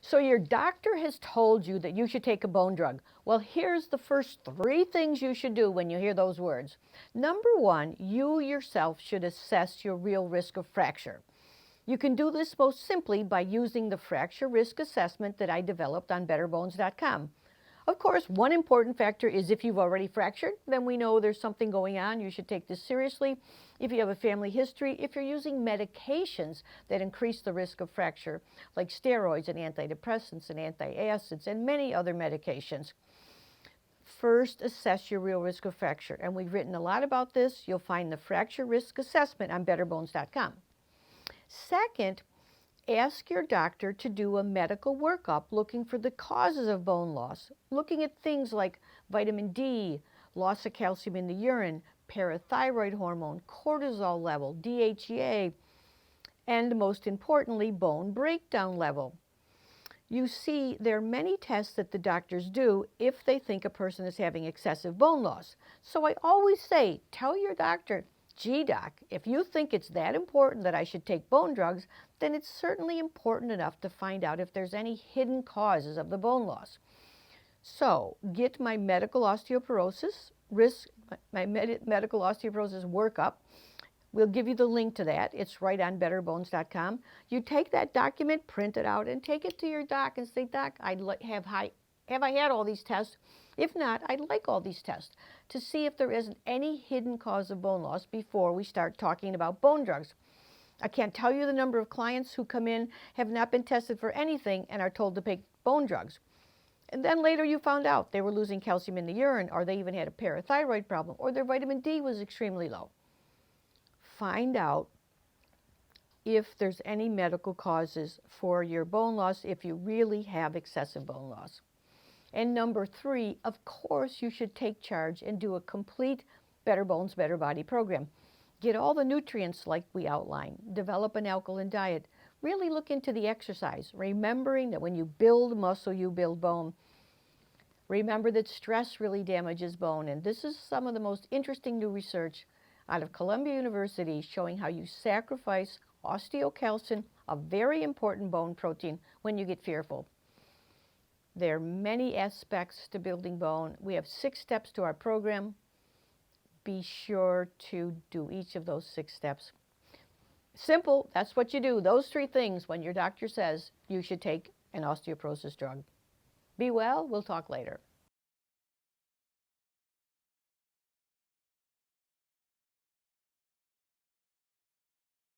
So your doctor has told you that you should take a bone drug. Well, here's the first 3 things you should do when you hear those words. Number 1, you yourself should assess your real risk of fracture. You can do this most simply by using the fracture risk assessment that I developed on betterbones.com. Of course, one important factor is if you've already fractured, then we know there's something going on. You should take this seriously. If you have a family history, if you're using medications that increase the risk of fracture, like steroids and antidepressants and antacids and many other medications. First, assess your real risk of fracture. And we've written a lot about this. You'll find the fracture risk assessment on betterbones.com. Second, ask your doctor to do a medical workup looking for the causes of bone loss, looking at things like vitamin D, loss of calcium in the urine, parathyroid hormone, cortisol level, DHEA, and most importantly, bone breakdown level. You see, there are many tests that the doctors do if they think a person is having excessive bone loss. So I always say, tell your doctor, gee, doc, if you think it's that important that I should take bone drugs, then it's certainly important enough to find out if there's any hidden causes of the bone loss. So get my medical osteoporosis medical osteoporosis workup. We'll give you the link to that. It's right on betterbones.com. You take that document, print it out, and take it to your doc and say, Doc, have I had all these tests? If not, I'd like all these tests to see if there isn't any hidden cause of bone loss before we start talking about bone drugs. I can't tell you the number of clients who come in, have not been tested for anything, and are told to take bone drugs. And then later you found out they were losing calcium in the urine, or they even had a parathyroid problem, or their vitamin D was extremely low. Find out if there's any medical causes for your bone loss if you really have excessive bone loss. And number 3, of course, you should take charge and do a complete Better Bones, Better Body program. Get all the nutrients like we outlined. Develop an alkaline diet. Really look into the exercise, remembering that when you build muscle, you build bone. Remember that stress really damages bone. And this is some of the most interesting new research out of Columbia University showing how you sacrifice osteocalcin, a very important bone protein, when you get fearful. There are many aspects to building bone. We have 6 steps to our program. Be sure to do each of those 6 steps. Simple, that's what you do. Those 3 things when your doctor says you should take an osteoporosis drug. Be well, we'll talk later.